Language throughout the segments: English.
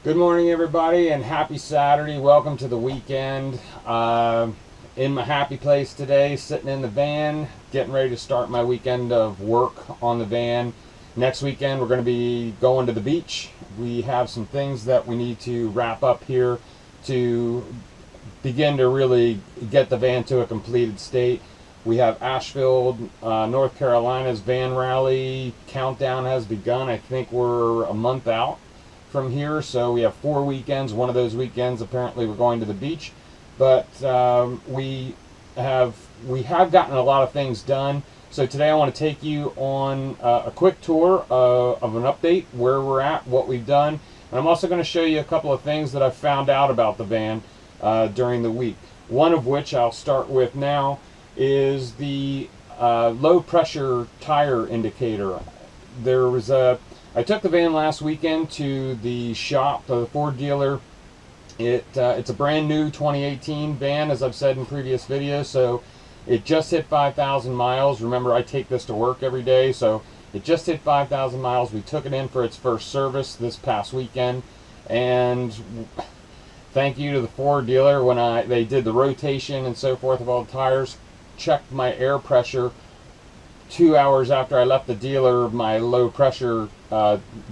Good morning, everybody, and happy Saturday. Welcome to the weekend. In my happy place today, sitting in the van, getting ready to start my weekend of work on the van. Next weekend, we're going to be going to the beach. We have some things that we need to wrap up here to begin to really get the van to a completed state. We have Asheville, North Carolina's Van Rally countdown has begun. I think we're a month out from here, so we have 4 weekends. One of those weekends apparently we're going to the beach, but we have gotten a lot of things done. So today I want to take you on a quick tour of an update, where we're at, what we've done, and I'm also going to show you a couple of things that I've found out about the van during the week. One of which I'll start with now is the low pressure tire indicator. I took the van last weekend to the shop, the Ford dealer. It's a brand new 2018 van, as I've said in previous videos, so it just hit 5,000 miles. Remember, I take this to work every day, so it just hit 5,000 miles. We took it in for its first service this past weekend, and thank you to the Ford dealer when they did the rotation and so forth of all the tires, checked my air pressure. 2 hours after I left the dealer, my low pressure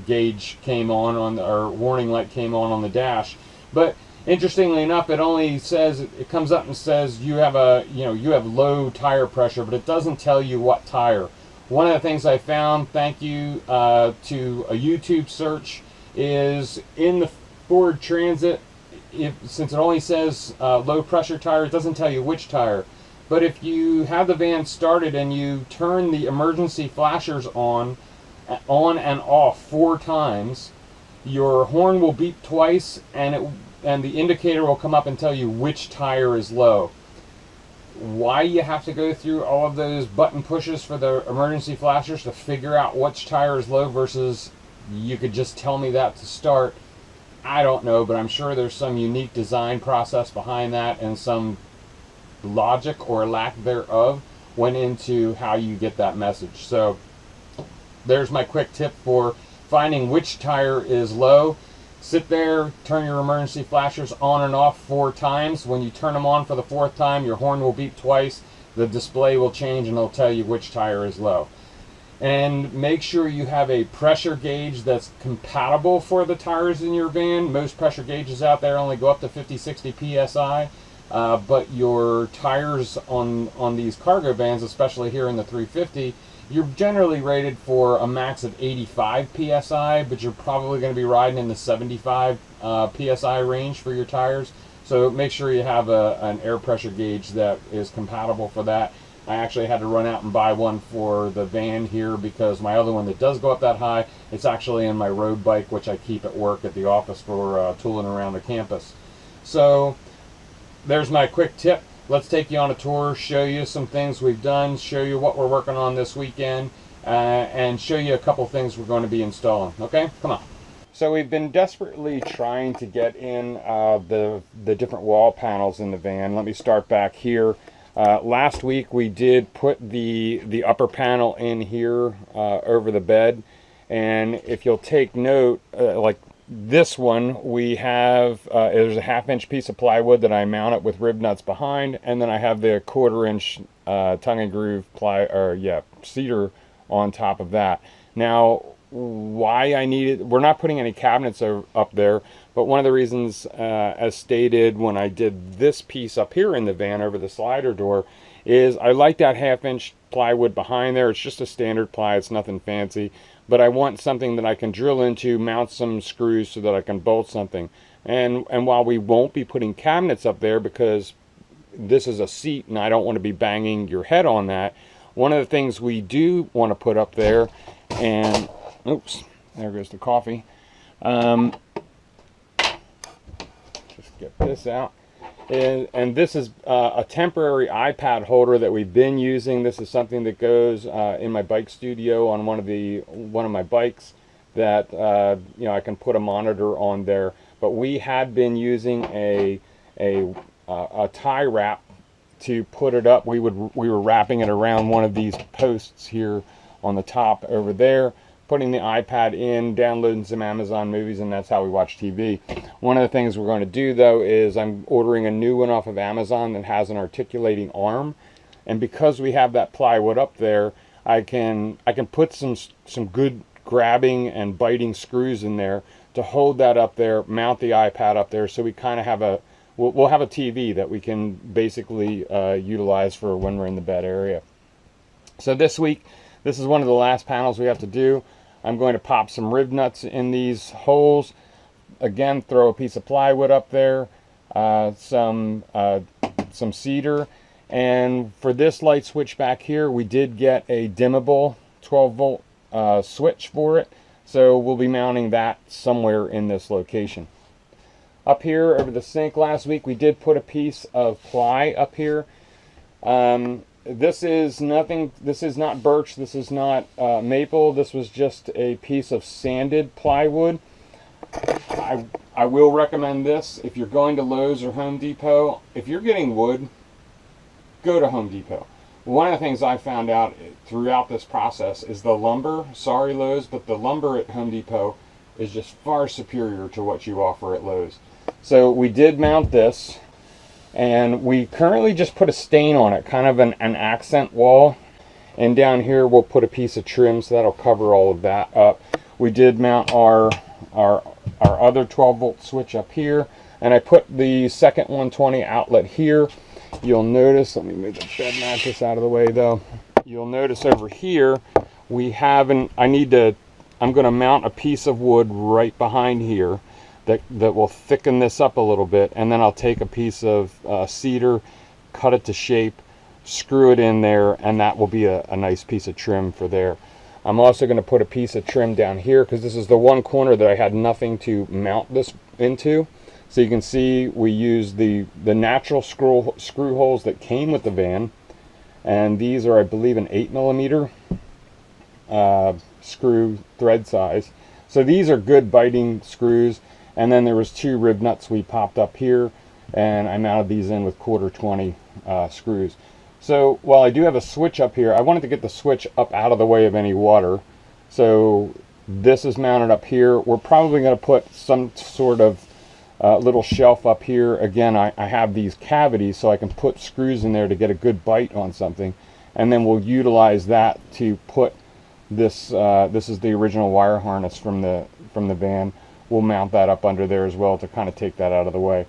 gauge came on or warning light came on the dash. But interestingly enough, it only says, it comes up and says you have you have low tire pressure, but it doesn't tell you what tire. One of the things I found, thank you to a YouTube search, is in the Ford Transit, since it only says low pressure tire, it doesn't tell you which tire. But if you have the van started and you turn the emergency flashers on and off 4 times, your horn will beep twice, and the indicator will come up and tell you which tire is low. Why you have to go through all of those button pushes for the emergency flashers to figure out which tire is low versus you could just tell me that to start, I don't know, but I'm sure there's some unique design process behind that, and some logic or lack thereof went into how you get that message. So there's my quick tip for finding which tire is low. Sit there, turn your emergency flashers on and off 4 times. When you turn them on for the 4th time, your horn will beep twice, the display will change, and it'll tell you which tire is low. And make sure you have a pressure gauge that's compatible for the tires in your van. Most pressure gauges out there only go up to 50-60 psi. But your tires on these cargo vans, especially here in the 350, you're generally rated for a max of 85 psi, but you're probably going to be riding in the 75 psi range for your tires. So make sure you have an air pressure gauge that is compatible for that. I actually had to run out and buy one for the van here, because my other one that does go up that high, it's actually in my road bike, which I keep at work at the office for tooling around the campus. So there's my quick tip. Let's take you on a tour, show you some things we've done, show you what we're working on this weekend, and show you a couple things we're going to be installing. Okay, come on. So we've been desperately trying to get in the different wall panels in the van. Let me start back here. Last week we did put the upper panel in here over the bed, and if you'll take note, like this one, we have there's a 1/2-inch piece of plywood that I mount it with rib nuts behind, and then I have the 1/4-inch tongue and groove cedar on top of that. Now, why I need it, we're not putting any cabinets up there, but one of the reasons, as stated when I did this piece up here in the van over the slider door, is I like that 1/2-inch plywood behind there. It's just a standard ply, it's nothing fancy, but I want something that I can drill into, mount some screws so that I can bolt something. And while we won't be putting cabinets up there, because this is a seat and I don't want to be banging your head on that, one of the things we do want to put up there, and oops, there goes the coffee. Just get this out. And this is a temporary iPad holder that we've been using. This is something that goes in my bike studio on one of my bikes, that I can put a monitor on there. But we had been using a tie wrap to put it up. We were wrapping it around one of these posts here on the top over there. putting the iPad in, downloading some Amazon movies, and that's how we watch TV. One of the things we're going to do, though, is I'm ordering a new one off of Amazon that has an articulating arm. And because we have that plywood up there, I can put some good grabbing and biting screws in there to hold that up there, mount the iPad up there, so we kind of have we'll have a TV that we can basically utilize for when we're in the bed area. So this week, this is one of the last panels we have to do. I'm going to pop some rib nuts in these holes. Again, throw a piece of plywood up there, some cedar. And for this light switch back here, we did get a dimmable 12-volt switch for it. So we'll be mounting that somewhere in this location. Up here over the sink last week, we did put a piece of ply up here. This is nothing, this is not birch, this is not maple, this was just a piece of sanded plywood. I will recommend this if you're going to Lowe's or Home Depot. If you're getting wood, go to Home Depot. One of the things I found out throughout this process is the lumber, sorry Lowe's, but the lumber at Home Depot is just far superior to what you offer at Lowe's. So we did mount this, and we currently just put a stain on it, kind of an accent wall. And down here we'll put a piece of trim, so that'll cover all of that up. We did mount our other 12-volt switch up here, and I put the second 120 outlet here. You'll notice, let me move the bed mattress out of the way though. You'll notice over here we have I'm going to mount a piece of wood right behind here that will thicken this up a little bit, and then I'll take a piece of cedar, cut it to shape, screw it in there, and that will be a nice piece of trim for there. I'm also going to put a piece of trim down here because this is the one corner that I had nothing to mount this into. So you can see we use the natural screw holes that came with the van, and these are, I believe, an 8mm screw thread size. So these are good biting screws. And then there was 2 rib nuts we popped up here, and I mounted these in with 1/4 20 screws. So while I do have a switch up here, I wanted to get the switch up out of the way of any water. So this is mounted up here. We're probably going to put some sort of little shelf up here. Again, I have these cavities so I can put screws in there to get a good bite on something. And then we'll utilize that to put this, this is the original wire harness from the van. We'll mount that up under there as well to kind of take that out of the way.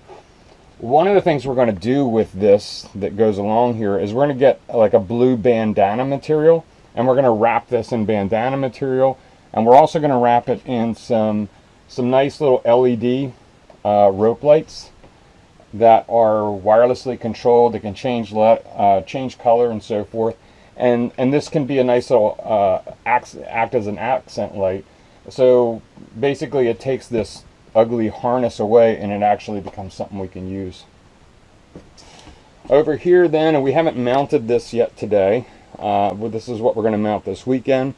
One of the things we're going to do with this that goes along here is we're going to get like a blue bandana material, and we're going to wrap this in bandana material, and we're also going to wrap it in some nice little LED rope lights that are wirelessly controlled. They can change color and so forth, and this can be a nice little act as an accent light. So basically it takes this ugly harness away and it actually becomes something we can use. Over here then, and we haven't mounted this yet today, but this is what we're going to mount this weekend.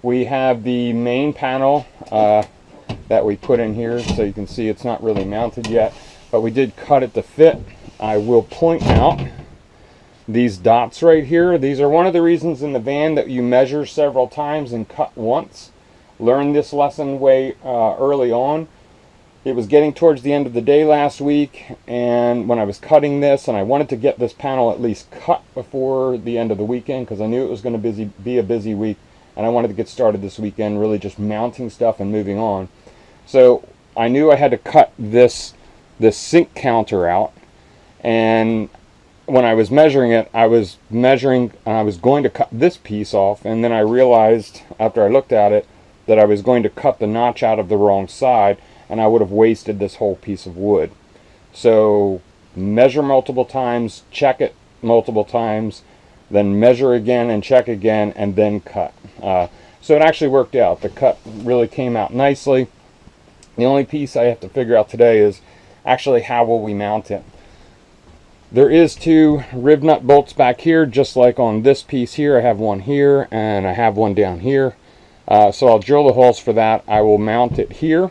We have the main panel that we put in here, so you can see it's not really mounted yet, but we did cut it to fit. I will point out these dots right here. These are one of the reasons in the van that you measure several times and cut once. Learned this lesson way early on. It was getting towards the end of the day last week, and when I was cutting this, and I wanted to get this panel at least cut before the end of the weekend because I knew it was going to be a busy week, and I wanted to get started this weekend really just mounting stuff and moving on. So I knew I had to cut this sink counter out, and when I was measuring it, I was measuring and I was going to cut this piece off, and then I realized after I looked at it that I was going to cut the notch out of the wrong side, and I would have wasted this whole piece of wood. So measure multiple times, check it multiple times, then measure again and check again, and then cut. So it actually worked out. The cut really came out nicely. The only piece I have to figure out today is actually how will we mount it. There is 2 rib nut bolts back here, just like on this piece here. I have one here and I have one down here. So I'll drill the holes for that. I will mount it here,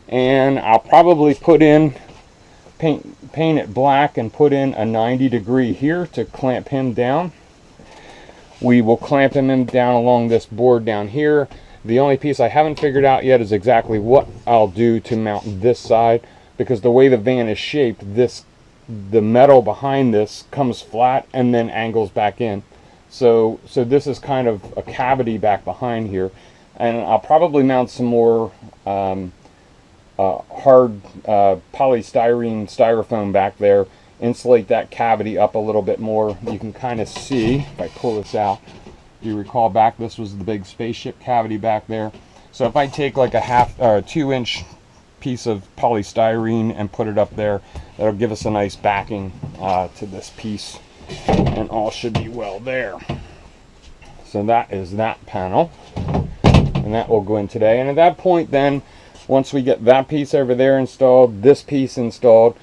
and I'll probably put in, paint it black and put in a 90-degree here to clamp him down. We will clamp him down along this board down here. The only piece I haven't figured out yet is exactly what I'll do to mount this side, because the way the van is shaped, the metal behind this comes flat and then angles back in. So this is kind of a cavity back behind here, and I'll probably mount some more hard polystyrene styrofoam back there, insulate that cavity up a little bit more. You can kind of see if I pull this out. If you recall back, this was the big spaceship cavity back there. So if I take like a 2-inch piece of polystyrene and put it up there, that'll give us a nice backing to this piece, and all should be well there. So that is that panel, and that will go in today. And at that point then, once we get that piece over there installed, this piece installed,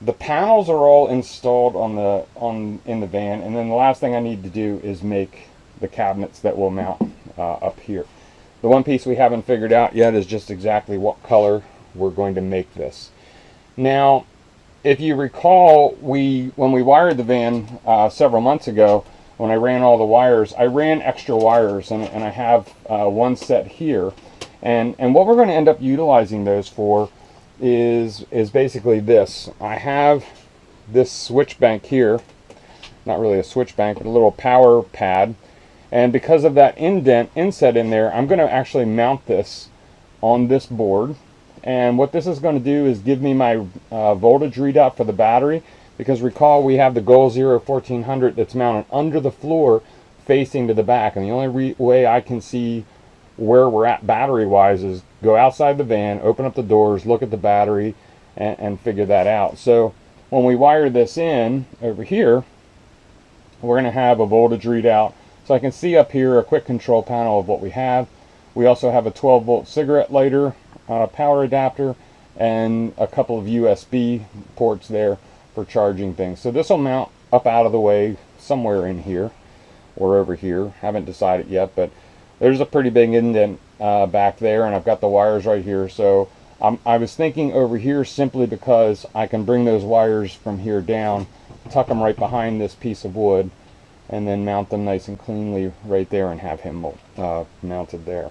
the panels are all installed in the van, and then the last thing I need to do is make the cabinets that will mount up here. The one piece we haven't figured out yet is just exactly what color we're going to make this. Now, if you recall, when we wired the van several months ago, when I ran all the wires, I ran extra wires, and I have one set here. And what we're going to end up utilizing those for is basically this. I have this switch bank here, not really a switch bank, but a little power pad. And because of that inset in there, I'm going to actually mount this on this board. And what this is going to do is give me my voltage readout for the battery, because recall we have the Goal Zero 1400 that's mounted under the floor facing to the back, and the only way I can see where we're at battery wise is go outside the van, open up the doors, look at the battery, and figure that out. So when we wire this in over here, we're going to have a voltage readout. So I can see up here a quick control panel of what we have. We also have a 12-volt cigarette lighter, power adapter, and a couple of USB ports there for charging things. So this will mount up out of the way somewhere in here or over here. Haven't decided yet, but there's a pretty big indent back there, and I've got the wires right here. So I was thinking over here simply because I can bring those wires from here down, tuck them right behind this piece of wood, and then mount them nice and cleanly right there and have him mounted there.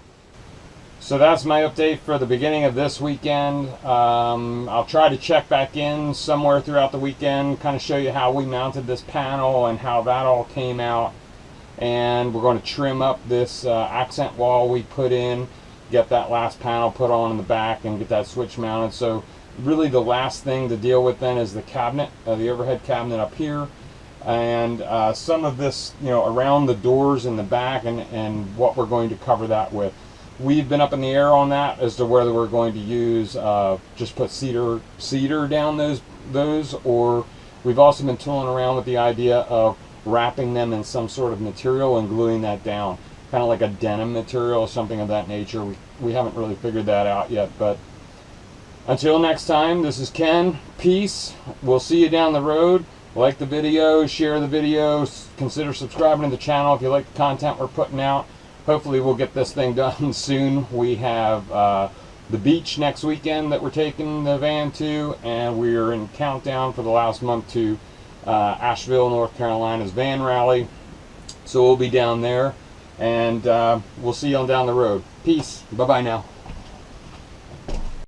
So that's my update for the beginning of this weekend. I'll try to check back in somewhere throughout the weekend, kind of show you how we mounted this panel and how that all came out. And we're going to trim up this accent wall we put in, get that last panel put on in the back, and get that switch mounted. So really the last thing to deal with then is the cabinet, the overhead cabinet up here. And some of this, around the doors in the back, and what we're going to cover that with. We've been up in the air on that as to whether we're going to use just put cedar down those, or we've also been tooling around with the idea of wrapping them in some sort of material and gluing that down, kind of like a denim material or something of that nature. We haven't really figured that out yet, but until next time, this is Ken. Peace. We'll see you down the road. Like the video, share the video, consider subscribing to the channel if you like the content we're putting out. Hopefully we'll get this thing done soon. We have the beach next weekend that we're taking the van to, and we're in countdown for the last month to Asheville, North Carolina's Van Rally. So we'll be down there, and we'll see you on down the road. Peace. Bye-bye now.